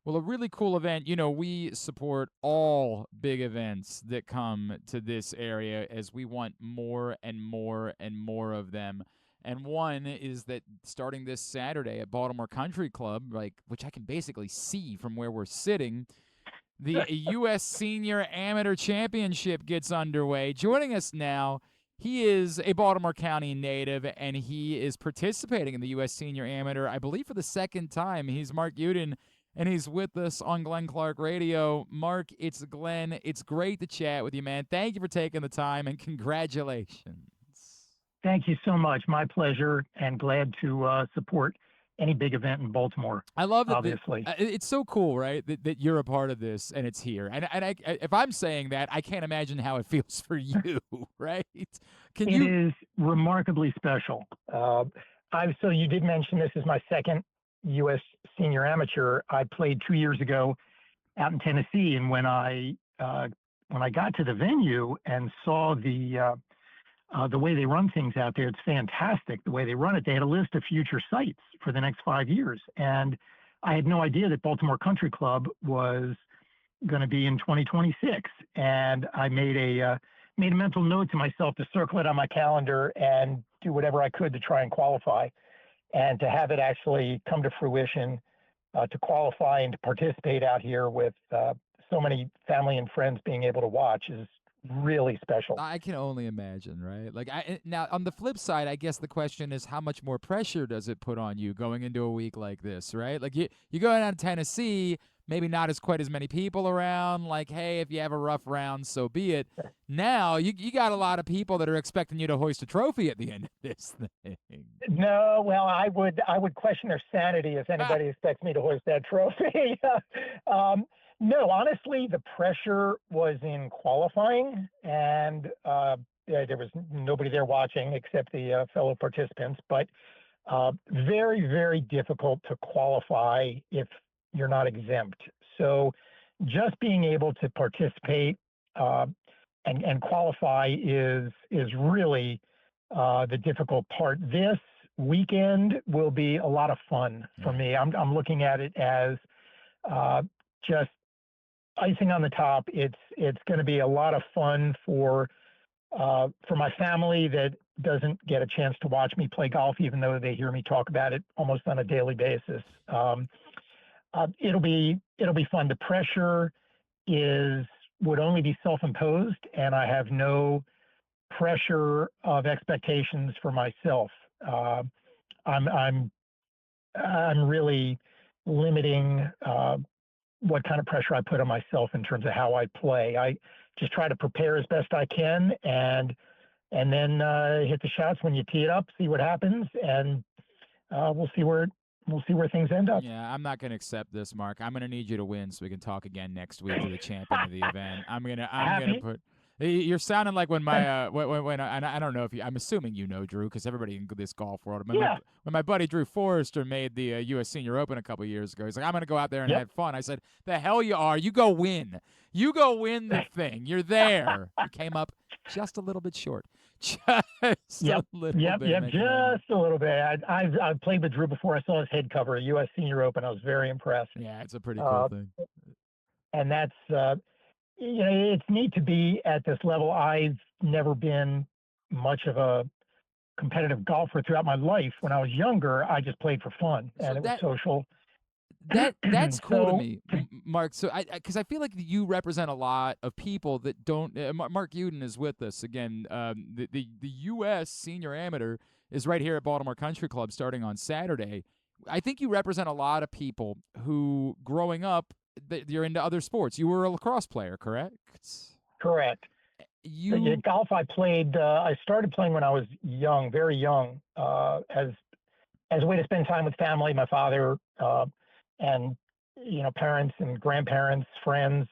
Well, a really cool event. We support all big events that come to this area as we want more and more and more of them. And one is that starting this Saturday at Baltimore Country Club, which I can basically see from where we're sitting, the U.S. Senior Amateur Championship gets underway. Joining us now, he is a Baltimore County native, and he is participating in the U.S. Senior Amateur, I believe, for the second time. He's Marc Ehudin, and he's with us on Glenn Clark Radio. Mark, it's Glenn. It's great to chat with you, man. Thank you for taking the time, and congratulations. Thank you so much. My pleasure, and glad to support any big event in Baltimore. I love that. Obviously, It's so cool, right? That you're a part of this and it's here. And if I'm saying that, I can't imagine how it feels for you, right? Can it you? is remarkably special. So you did mention this is my second U.S. Senior Amateur. I played 2 years ago out in Tennessee, and when I got to the venue and saw the way they run things out there, it's fantastic. The way they run it, they had a list of future sites for the next 5 years. And I had no idea that Baltimore Country Club was going to be in 2026. And I made a mental note to myself to circle it on my calendar and do whatever I could to try and qualify. And to have it actually come to fruition, to qualify and to participate out here with so many family and friends being able to watch is really special. I can only imagine, right? Now on the flip side, I guess the question is how much more pressure does it put on you going into a week like this, right? Like you go down to Tennessee, maybe not as quite as many people around. Like, hey, if you have a rough round, so be it. Now you got a lot of people that are expecting you to hoist a trophy at the end of this thing. No, well, I would question their sanity if anybody expects me to hoist that trophy. No, honestly, the pressure was in qualifying, and there was nobody there watching except the fellow participants. But very, very difficult to qualify if you're not exempt. So just being able to participate and qualify is really the difficult part. This weekend will be a lot of fun for me. I'm looking at it as just icing on the top. It's going to be a lot of fun for my family that doesn't get a chance to watch me play golf, even though they hear me talk about it almost on a daily basis. It'll be fun. The pressure would only be self-imposed, and I have no pressure of expectations for myself. I'm really limiting what kind of pressure I put on myself in terms of how I play. I just try to prepare as best I can, and then hit the shots when you tee it up, see what happens, and we'll see where things end up. Yeah, I'm not going to accept this, Mark. I'm going to need you to win so we can talk again next week to the champion of the event. I'm gonna put. You're sounding like when my when I don't know if I'm assuming you know Drew, because everybody in this golf world. When my buddy Drew Forrester made the U.S. Senior Open a couple years ago, he's like, I'm gonna go out there and have fun. I said, the hell you are. You go win. You go win the thing. You're there. You came up just a little bit short. Just a little bit. Just a little bit. I've played with Drew before. I saw his head cover at U.S. Senior Open. I was very impressed. Yeah, it's a pretty cool thing. And that's it's neat to be at this level. I've never been much of a competitive golfer throughout my life. When I was younger, I just played for fun, and it was social. That's cool to me, Mark. So because I feel like you represent a lot of people that don't. Marc Ehudin is with us again. The U.S. Senior Amateur is right here at Baltimore Country Club starting on Saturday. I think you represent a lot of people who, growing up, you're into other sports. You were a lacrosse player, correct? Correct. Golf I played. I started playing when I was young, very young, as a way to spend time with family. My father. And parents and grandparents, friends.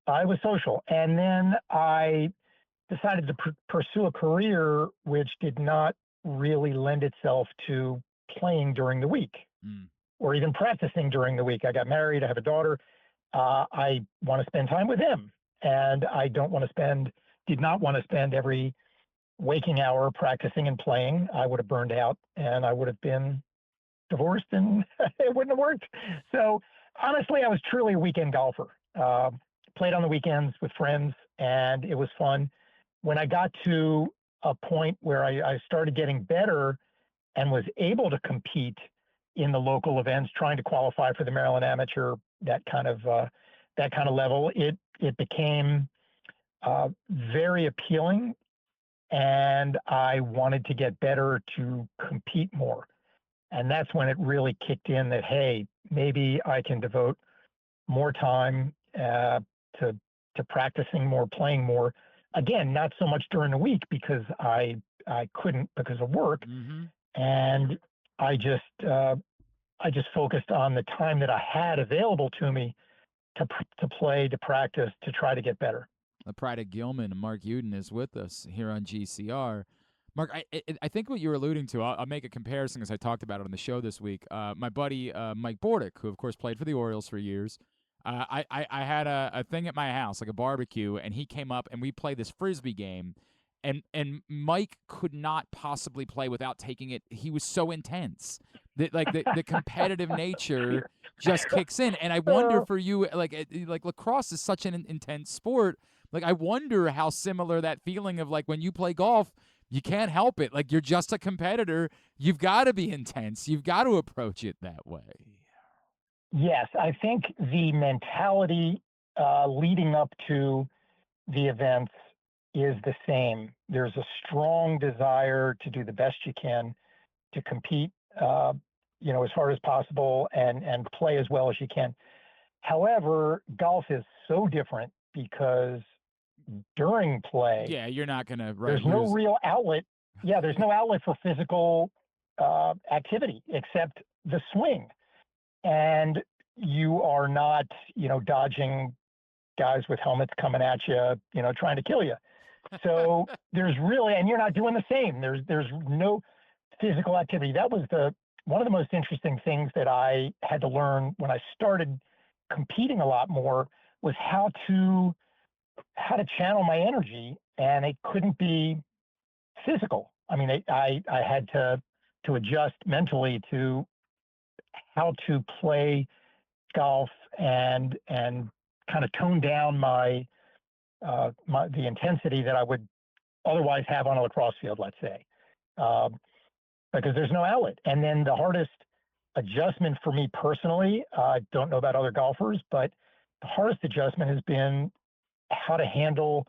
It was social. And then I decided to pursue a career which did not really lend itself to playing during the week or even practicing during the week. I got married. I have a daughter. I want to spend time with him. And I did not want to spend every waking hour practicing and playing. I would have burned out, and I would have been divorced, and it wouldn't have worked. So Honestly, I was truly a weekend golfer. Played on the weekends with friends, and it was fun. When I got to a point where I started getting better and was able to compete in the local events, trying to qualify for the Maryland Amateur, that kind of level, it became very appealing, and I wanted to get better to compete more. And that's when it really kicked in that, hey, maybe I can devote more time to practicing more, playing more. Again, not so much during the week because I couldn't because of work, Mm-hmm. and I just uh, I just focused on the time that I had available to me to play, to practice, to try to get better. The pride of Gilman, Marc Ehudin, is with us here on GCR. Mark, I think what you're alluding to, I'll make a comparison because I talked about it on the show this week. My buddy Mike Bordick, who of course played for the Orioles for years, I had a thing at my house, like a barbecue, and he came up and we played this frisbee game, and Mike could not possibly play without taking it. He was so intense that like the competitive nature just kicks in, and I wonder Uh, for you, like lacrosse is such an intense sport. Like I wonder how similar that feeling of like when you play golf, you can't help it. Like you're just a competitor. You've got to be intense. You've got to approach it that way. yes, I think the mentality leading up to the events is the same. There's a strong desire to do the best you can to compete, uh, as hard as possible and play as well as you can. However, golf is so different because during play, Yeah, you're not gonna there's no lose. real outlet. Yeah, there's no outlet for physical activity except the swing, and you are not, dodging guys with helmets coming at you, trying to kill you. So there's really, and you're not doing the same. There's no physical activity. That was the one of the most interesting things that I had to learn when I started competing a lot more was how to channel my energy, and it couldn't be physical. I mean, I had to adjust mentally to how to play golf and kind of tone down the intensity that I would otherwise have on a lacrosse field, let's say, uh, because there's no outlet. And then the hardest adjustment for me personally, I don't know about other golfers, but the hardest adjustment has been how to handle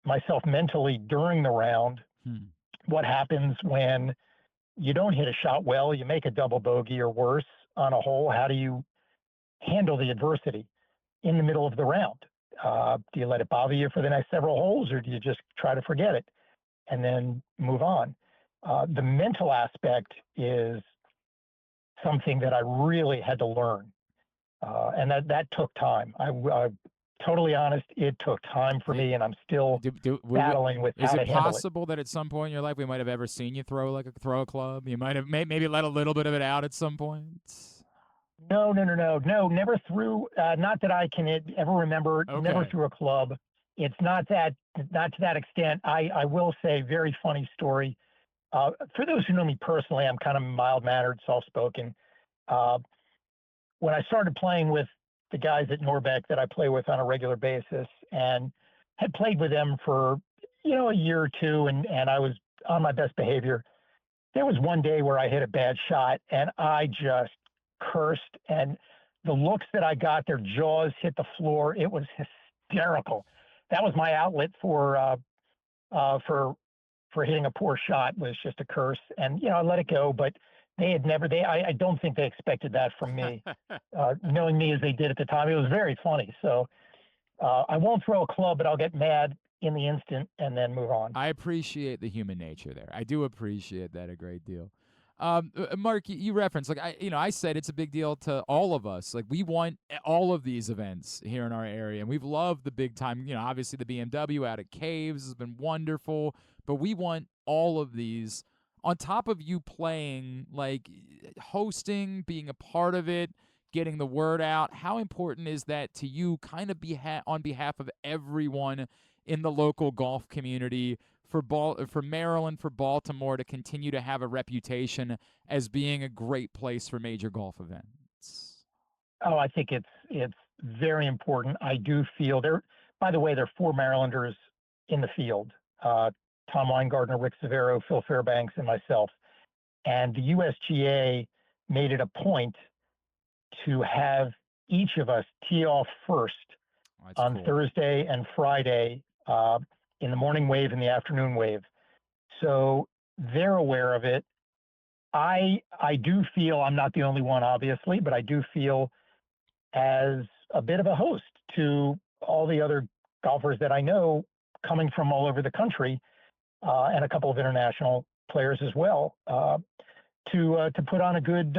myself mentally during the round. Hmm. What happens when you don't hit a shot well, you make a double bogey or worse on a hole? How do you handle the adversity in the middle of the round? Do you let it bother you for the next several holes, or do you just try to forget it and then move on? The mental aspect is something that I really had to learn, and that took time. I'm totally honest, it took time for It, me, and I'm still battling with is how it to handle it. possible that at some point in your life we might have ever seen you throw a club? You might have maybe let a little bit of it out at some point. No, no, no, no, no. Never threw. Not that I can ever remember. Never Okay. threw a club. It's not to that extent. I will say, very funny story. For those who know me personally, I'm kind of mild mannered, soft spoken. Uh, when I started playing with the guys at Norbeck that I play with on a regular basis, and had played with them for a year or two, and I was on my best behavior. There was one day where I hit a bad shot, and I just cursed, and the looks that I got, their jaws hit the floor. It was hysterical. That was my outlet uh, for for hitting a poor shot, was just a curse, and I let it go. But they had never. I don't think they expected that from me, knowing me as they did at the time. It was very funny. So I won't throw a club, but I'll get mad in the instant and then move on. I appreciate the human nature there. I do appreciate that a great deal. Mark, you referenced I said it's a big deal to all of us. Like we want all of these events here in our area, and we've loved the big time. Obviously the BMW out at Caves has been wonderful, but we want all of these on top of you playing, like hosting, being a part of it, getting the word out. How important is that to you? Kind of on behalf of everyone in the local golf community for Maryland, for Baltimore to continue to have a reputation as being a great place for major golf events? Oh, I think it's very important. I do feel there. By the way, there are four Marylanders in the field: Tom Weingartner, Rick Severo, Phil Fairbanks, and myself. And the USGA made it a point to have each of us tee off first Oh, that's on cool. Thursday and Friday in the morning wave and the afternoon wave. So they're aware of it. I do feel I'm not the only one, obviously, but I do feel as a bit of a host to all the other golfers that I know coming from all over the country and a couple of international players as well to put on a good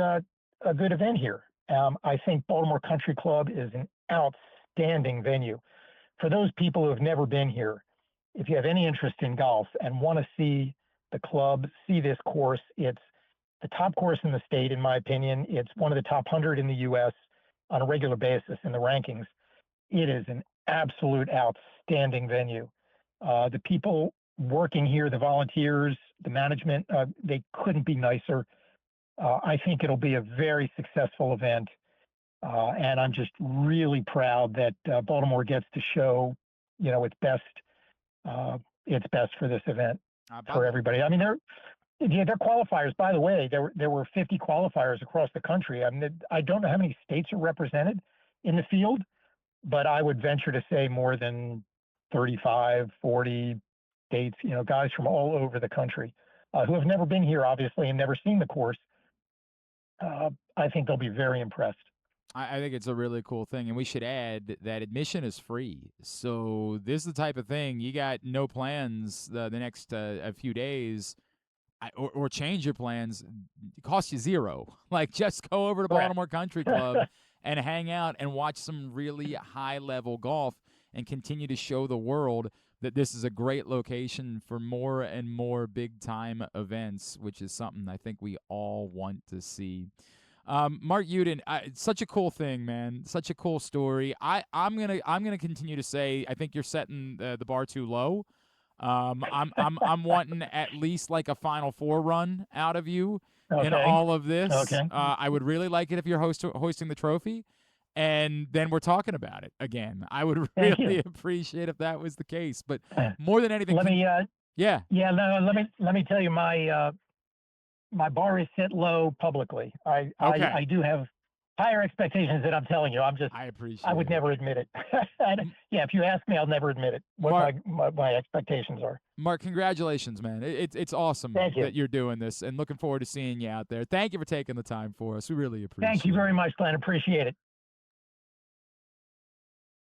event here. I think Baltimore Country Club is an outstanding venue for those people who have never been here. If you have any interest in golf and want to see the club, see this course, it's the top course in the state, in my opinion. It's one of the top 100 in the U.S. on a regular basis in the rankings. It is an absolute outstanding venue. The people working here, the volunteers, the management, they couldn't be nicer. I think it'll be a very successful event. And I'm just really proud that Baltimore gets to show, uh, its best for this event About for everybody. I mean, they're qualifiers. By the way, there were 50 qualifiers across the country. I mean, I don't know how many states are represented in the field, but I would venture to say more than 35, 40 states. Guys from all over the country who have never been here, obviously, and never seen the course. I think they'll be very impressed. I think it's a really cool thing, and we should add that admission is free. So this is the type of thing you got no plans the next a few days, or change your plans. It costs you zero. Like just go over to Correct. Baltimore Country Club and hang out and watch some really high level golf, and continue to show the world that this is a great location for more and more big time events, which is something I think we all want to see. Marc Ehudin, it's such a cool thing, man. Such a cool story. I'm gonna continue to say I think you're setting the bar too low. I'm wanting at least like a Final Four run out of you in Okay. all of this. Okay. I would really like it if you're hoisting the trophy, and then we're talking about it again. I would Thank really you. appreciate if that was the case. But more than anything, Let me. yeah, Yeah. No. Let me tell you my bar is set low publicly. okay, I do have higher expectations than I'm telling you. I I would appreciate it. never admit it. And, yeah, if you ask me, I'll never admit it. What Marc, my expectations are. Marc, congratulations, man. It's awesome Thank you. that you're doing this, and looking forward to seeing you out there. Thank you for taking the time for us. We really Thank you appreciate very it. much, Glenn. Appreciate it.